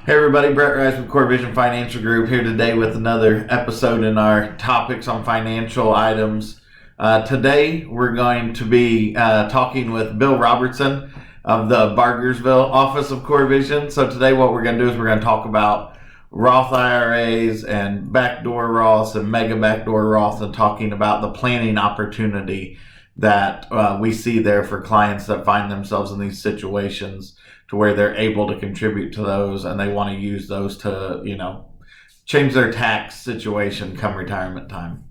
Hey everybody, Brett Rice with Core Vision Financial Group here today with another episode in our topics on financial items. Today we're going to be talking with Bill Robertson of the Bargersville office of Core Vision. So today what we're going to do is we're going to talk about Roth IRAs and Backdoor Roth and Mega Backdoor Roth, and talking about the planning opportunity that we see there for clients that find themselves in these situations, to where they're able to contribute to those and they want to use those to, change their tax situation come retirement time.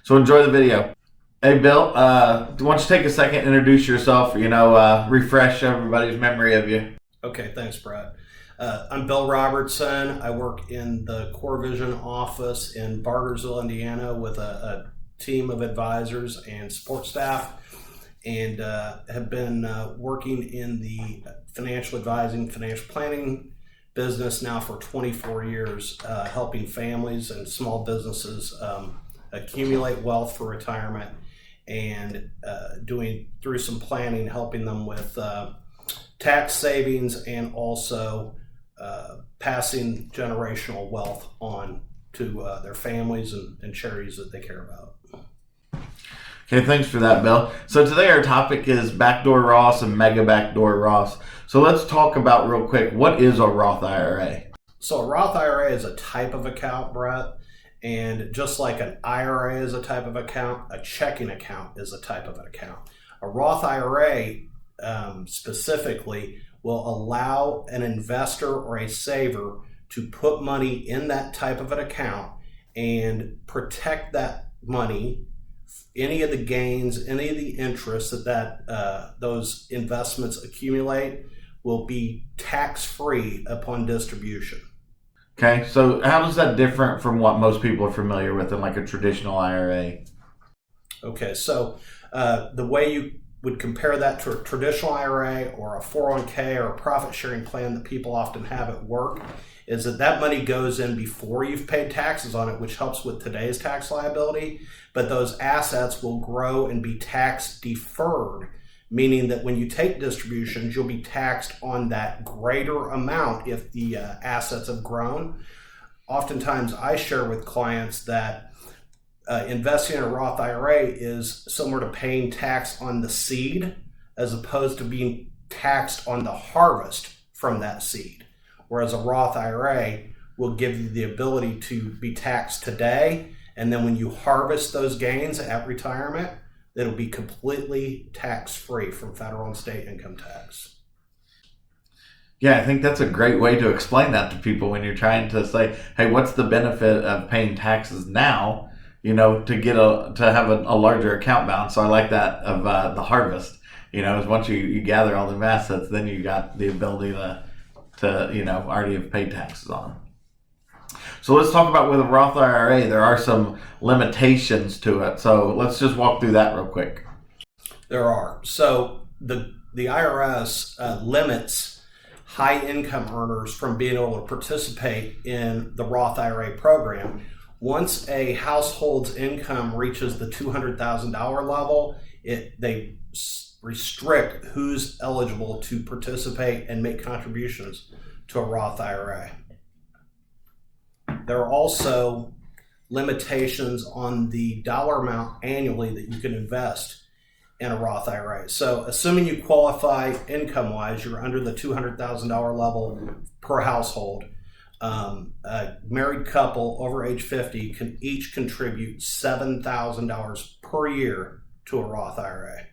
So enjoy the video. Hey, Bill, why don't you take a second, introduce yourself, refresh everybody's memory of you. Okay, thanks, Brett. I'm Bill Robertson. I work in the Core Vision office in Bargersville, Indiana, with a team of advisors and support staff, and have been working in the financial advising, financial planning business now for 24 years, helping families and small businesses accumulate wealth for retirement, and doing through some planning, helping them with tax savings, and also passing generational wealth on to their families and charities that they care about. Okay, thanks for that, Bill. So today our topic is Backdoor Roth and Mega Backdoor Roth. So let's talk about real quick, what is a Roth IRA? So a Roth IRA is a type of account, Brett, and just like an IRA is a type of account, a checking account is a type of an account. A Roth IRA specifically will allow an investor or a saver to put money in that type of an account and protect that money, any of the gains, any of the interest that those investments accumulate will be tax-free upon distribution. Okay, so how does that differ from what most people are familiar with in like a traditional IRA? Okay, so the way you would compare that to a traditional IRA or a 401k or a profit sharing plan that people often have at work is that money goes in before you've paid taxes on it, which helps with today's tax liability, but those assets will grow and be tax deferred, meaning that when you take distributions, you'll be taxed on that greater amount if the assets have grown. Oftentimes I share with clients that investing in a Roth IRA is similar to paying tax on the seed as opposed to being taxed on the harvest from that seed. Whereas a Roth IRA will give you the ability to be taxed today, and then when you harvest those gains at retirement, it'll be completely tax-free from federal and state income tax. Yeah, I think that's a great way to explain that to people when you're trying to say, hey, what's the benefit of paying taxes now, to have a larger account balance. So I like that of the harvest, is once you gather all the assets, then you got the ability to already have paid taxes on them. So let's talk about with a Roth IRA, there are some limitations to it. So let's just walk through that real quick. There are. So the IRS limits high income earners from being able to participate in the Roth IRA program. Once a household's income reaches the $200,000 level, they restrict who's eligible to participate and make contributions to a Roth IRA. There are also limitations on the dollar amount annually that you can invest in a Roth IRA. So assuming you qualify income-wise, you're under the $200,000 level per household. A married couple over age 50 can each contribute $7,000 per year to a Roth IRA.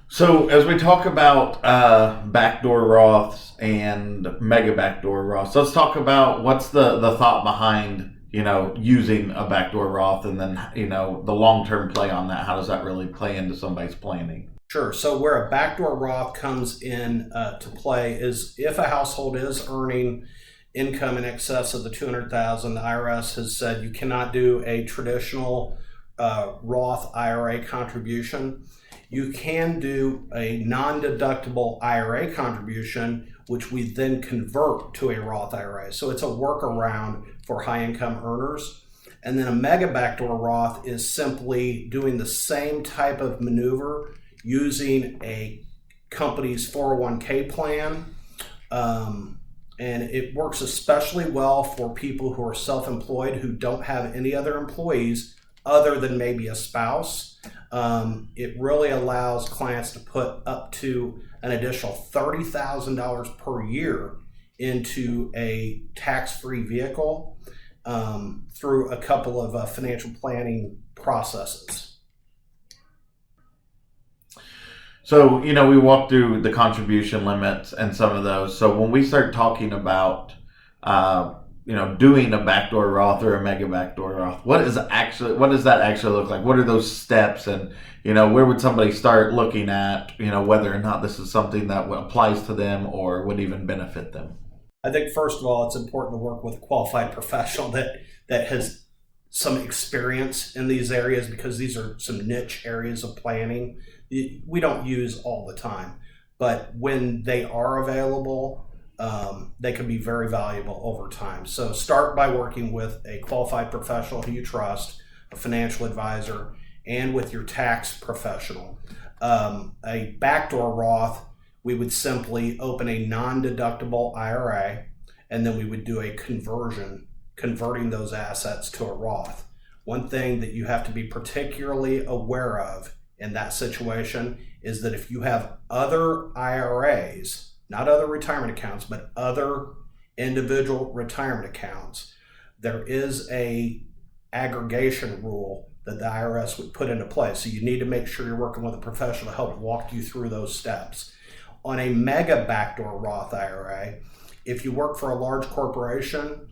So as we talk about backdoor Roths and mega backdoor Roths, let's talk about what's the thought behind, using a backdoor Roth, and then, the long-term play on that. How does that really play into somebody's planning? Sure. So where a backdoor Roth comes in to play is if a household is earning income in excess of the $200,000, the IRS has said you cannot do a traditional Roth IRA contribution. You can do a non-deductible IRA contribution, which we then convert to a Roth IRA. So it's a workaround for high-income earners. And then a mega backdoor Roth is simply doing the same type of maneuver using a company's 401k plan And it works especially well for people who are self-employed who don't have any other employees other than maybe a spouse. It really allows clients to put up to an additional $30,000 per year into a tax-free vehicle through a couple of financial planning processes. So, we walked through the contribution limits and some of those. So when we start talking about, doing a backdoor Roth or a mega backdoor Roth, what does that actually look like? What are those steps? And, where would somebody start looking at, whether or not this is something that applies to them or would even benefit them? I think, first of all, it's important to work with a qualified professional that has some experience in these areas, because these are some niche areas of planning we don't use all the time. But when they are available, they can be very valuable over time. So start by working with a qualified professional who you trust, a financial advisor, and with your tax professional. A backdoor Roth, we would simply open a non-deductible IRA, and then we would do a converting those assets to a Roth. One thing that you have to be particularly aware of in that situation is that if you have other IRAs, not other retirement accounts, but other individual retirement accounts, there is a aggregation rule that the IRS would put into place. So you need to make sure you're working with a professional to help walk you through those steps. On a mega backdoor Roth IRA, if you work for a large corporation,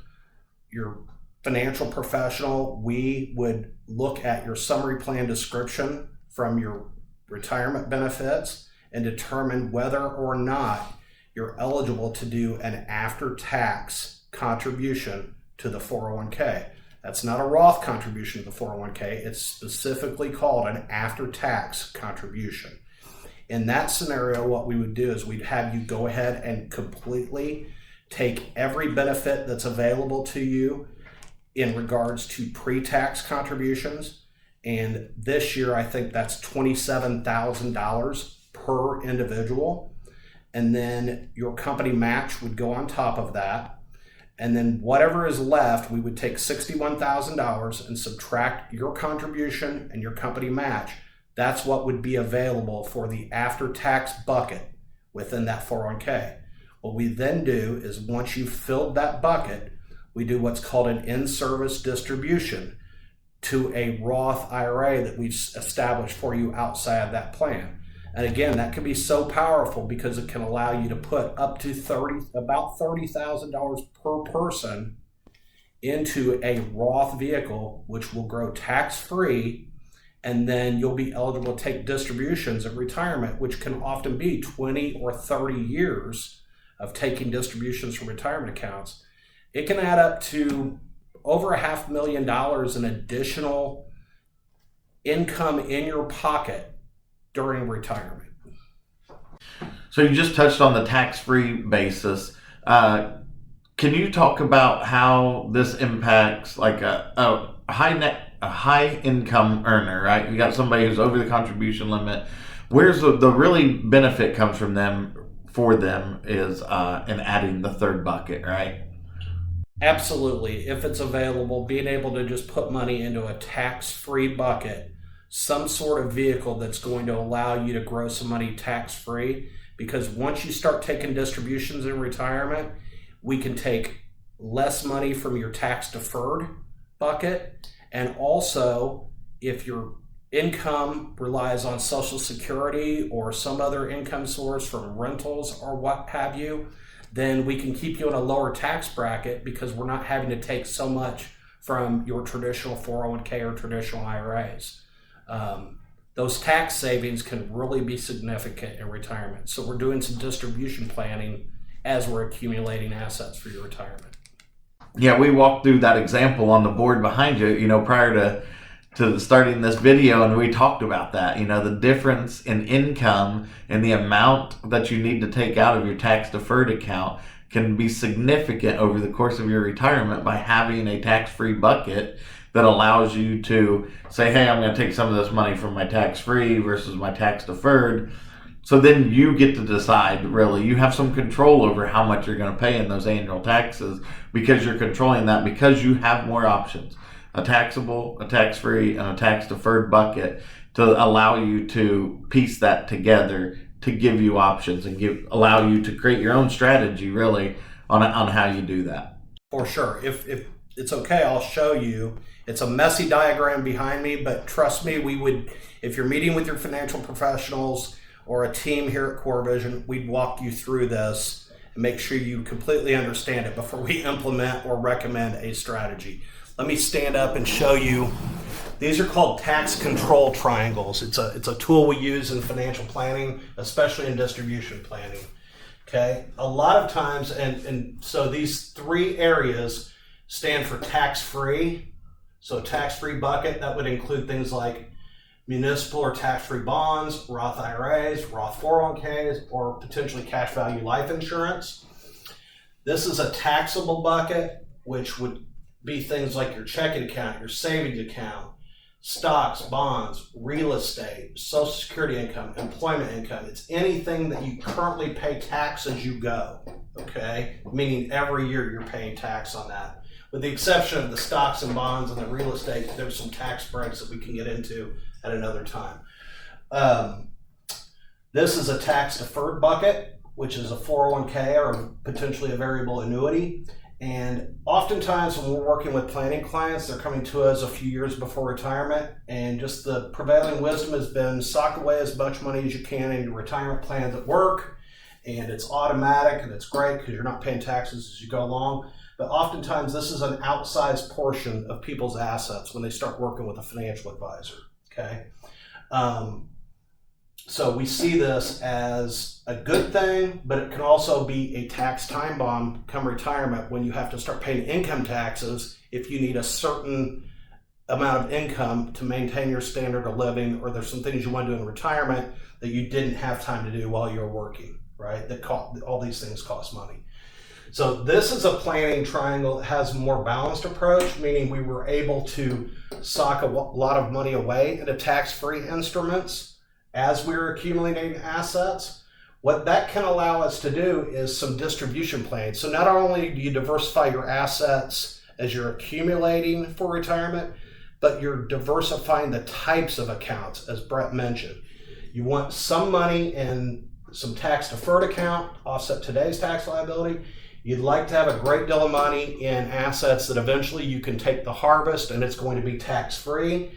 your financial professional, we would look at your summary plan description from your retirement benefits and determine whether or not you're eligible to do an after-tax contribution to the 401k. That's not a Roth contribution to the 401k. It's specifically called an after-tax contribution. In that scenario, what we would do is we'd have you go ahead and completely take every benefit that's available to you in regards to pre-tax contributions. And this year, I think that's $27,000 per individual. And then your company match would go on top of that. And then whatever is left, we would take $61,000 and subtract your contribution and your company match. That's what would be available for the after-tax bucket within that 401k. What we then do is, once you've filled that bucket, we do what's called an in-service distribution to a Roth IRA that we've established for you outside of that plan. And again, that can be so powerful because it can allow you to put up to about $30,000 per person into a Roth vehicle, which will grow tax-free, and then you'll be eligible to take distributions at retirement, which can often be 20 or 30 years of taking distributions from retirement accounts. It can add up to over $500,000 in additional income in your pocket during retirement. So you just touched on the tax-free basis. Can you talk about how this impacts like a high income earner, right? You got somebody who's over the contribution limit. Where's the really benefit comes from them for them is in adding the third bucket, right? Absolutely. If it's available, being able to just put money into a tax-free bucket, some sort of vehicle that's going to allow you to grow some money tax-free, because once you start taking distributions in retirement, we can take less money from your tax-deferred bucket. And also, if your income relies on Social Security or some other income source from rentals or what have you, then we can keep you in a lower tax bracket because we're not having to take so much from your traditional 401k or traditional IRAs. Those tax savings can really be significant in retirement. So we're doing some distribution planning as we're accumulating assets for your retirement. Yeah, we walked through that example on the board behind you, prior to starting this video, and we talked about that, the difference in income and the amount that you need to take out of your tax deferred account can be significant over the course of your retirement by having a tax-free bucket that allows you to say, hey, I'm going to take some of this money from my tax-free versus my tax deferred. So then you get to decide, really. You have some control over how much you're going to pay in those annual taxes because you're controlling that, because you have more options. A taxable, a tax-free, and a tax-deferred bucket to allow you to piece that together to give you options and allow you to create your own strategy, really, on how you do that. For sure. If it's okay, I'll show you. It's a messy diagram behind me, but trust me, if you're meeting with your financial professionals or a team here at Core Vision, we'd walk you through this and make sure you completely understand it before we implement or recommend a strategy. Let me stand up and show you. These are called tax control triangles. It's a tool we use in financial planning, especially in distribution planning. Okay, a lot of times, and so these three areas stand for tax-free. So tax-free bucket, that would include things like municipal or tax-free bonds, Roth IRAs, Roth 401ks, or potentially cash value life insurance. This is a taxable bucket, which would be things like your checking account, your savings account, stocks, bonds, real estate, Social Security income, employment income. It's anything that you currently pay tax as you go, okay? Meaning every year you're paying tax on that. With the exception of the stocks and bonds and the real estate, there's some tax breaks that we can get into at another time. This is a tax-deferred bucket, which is a 401k or potentially a variable annuity. And oftentimes when we're working with planning clients, they're coming to us a few years before retirement, and just the prevailing wisdom has been sock away as much money as you can in your retirement plans at work, and it's automatic and it's great because you're not paying taxes as you go along. But oftentimes this is an outsized portion of people's assets when they start working with a financial advisor, okay? So we see this as a good thing, but it can also be a tax time bomb come retirement when you have to start paying income taxes if you need a certain amount of income to maintain your standard of living, or there's some things you want to do in retirement that you didn't have time to do while you were working, right? All these things cost money. So this is a planning triangle that has a more balanced approach, meaning we were able to sock a lot of money away into tax-free instruments as we're accumulating assets. What that can allow us to do is some distribution planning. So not only do you diversify your assets as you're accumulating for retirement, but you're diversifying the types of accounts, as Brett mentioned. You want some money in some tax-deferred account, offset today's tax liability. You'd like to have a great deal of money in assets that eventually you can take the harvest and it's going to be tax-free.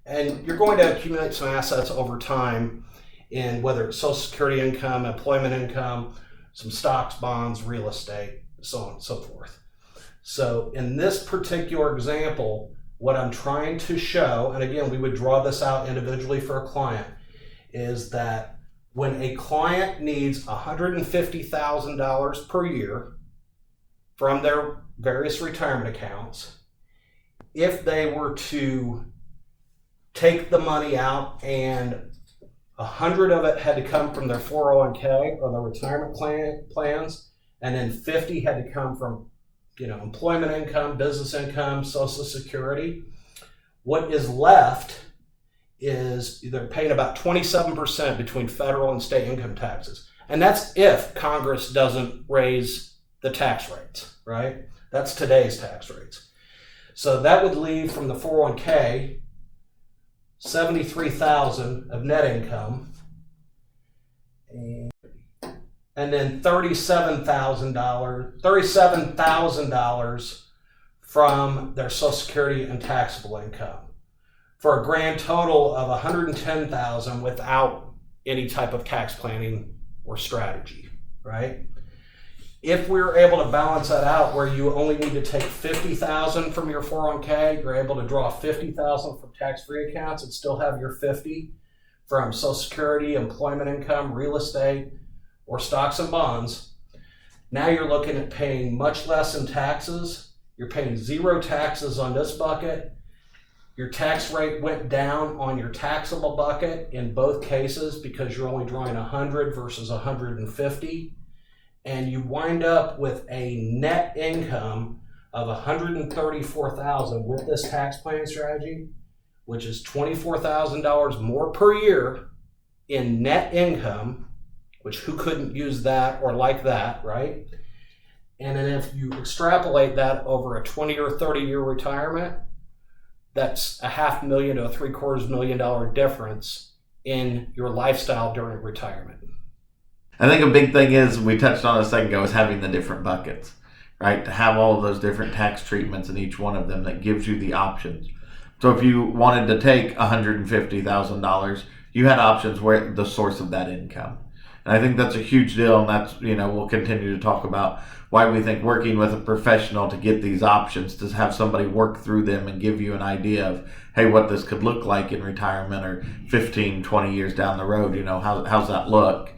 And you're going to accumulate some assets over time in whether it's Social Security income, employment income, some stocks, bonds, real estate, so on and so forth. So in this particular example, what I'm trying to show, and again, we would draw this out individually for a client, is that when a client needs $150,000 per year from their various retirement accounts, if they were to take the money out and 100 of it had to come from their 401k or their retirement plans, and then 50 had to come from employment income, business income, Social Security, what is left is they're paying about 27% between federal and state income taxes. And that's if Congress doesn't raise the tax rates, right? That's today's tax rates. So that would leave from the 401k $73,000 of net income, and then $37,000 from their Social Security and taxable income, for a grand total of $110,000 without any type of tax planning or strategy, right? If we're able to balance that out where you only need to take $50,000 from your 401k, you're able to draw $50,000 from tax-free accounts and still have your $50,000 from Social Security, employment income, real estate, or stocks and bonds. Now you're looking at paying much less in taxes. You're paying zero taxes on this bucket. Your tax rate went down on your taxable bucket in both cases because you're only drawing 100 versus 150. And you wind up with a net income of $134,000 with this tax planning strategy, which is $24,000 more per year in net income which who couldn't use that or like that, right? And then if you extrapolate that over a 20 or 30-year retirement, that's $500,000 to a $750,000 difference in your lifestyle during retirement. I think a big thing is, we touched on a second ago, is having the different buckets, right? To have all of those different tax treatments in each one of them that gives you the options. So if you wanted to take $150,000, you had options where the source of that income. And I think that's a huge deal, and that's, we'll continue to talk about why we think working with a professional to get these options, to have somebody work through them and give you an idea of, hey, what this could look like in retirement or 15, 20 years down the road, how's that look?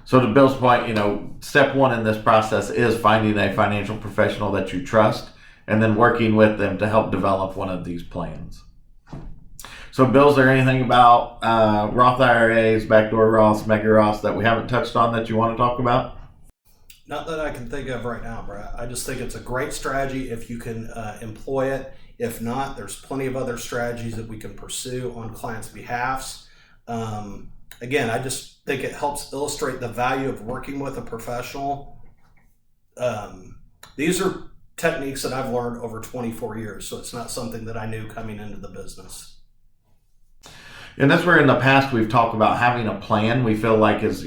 So to Bill's point, step one in this process is finding a financial professional that you trust and then working with them to help develop one of these plans. So Bill, is there anything about Roth IRAs, backdoor Roths, mega Roths that we haven't touched on that you want to talk about? Not that I can think of right now, Brett. I just think it's a great strategy if you can employ it. If not, there's plenty of other strategies that we can pursue on clients' behalfs. Again, I just think it helps illustrate the value of working with a professional. These are techniques that I've learned over 24 years, so it's not something that I knew coming into the business. And that's where in the past we've talked about having a plan. We feel like is,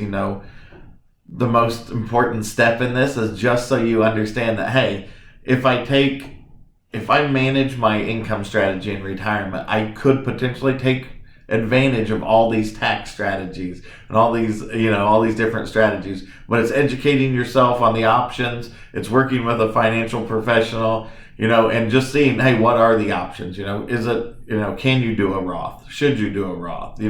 the most important step in this is just so you understand that, hey, if I manage my income strategy in retirement, I could potentially take advantage of all these tax strategies and all these different strategies. But it's educating yourself on the options. It's working with a financial professional, and just seeing, hey, what are the options? Is it, can you do a Roth? Should you do a Roth?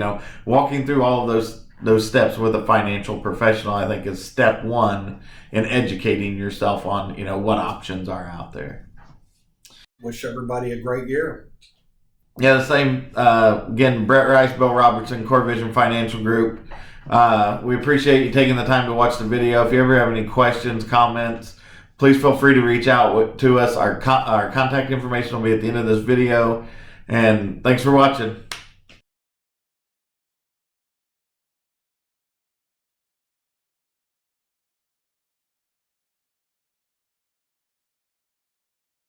Walking through all of those steps with a financial professional, I think, is step one in educating yourself on, what options are out there. Wish everybody a great year. Yeah, the same. Again, Brett Rice, Bill Robertson, Core Vision Financial Group. We appreciate you taking the time to watch the video. If you ever have any questions, comments, please feel free to reach out to us. Our contact information will be at the end of this video. And thanks for watching.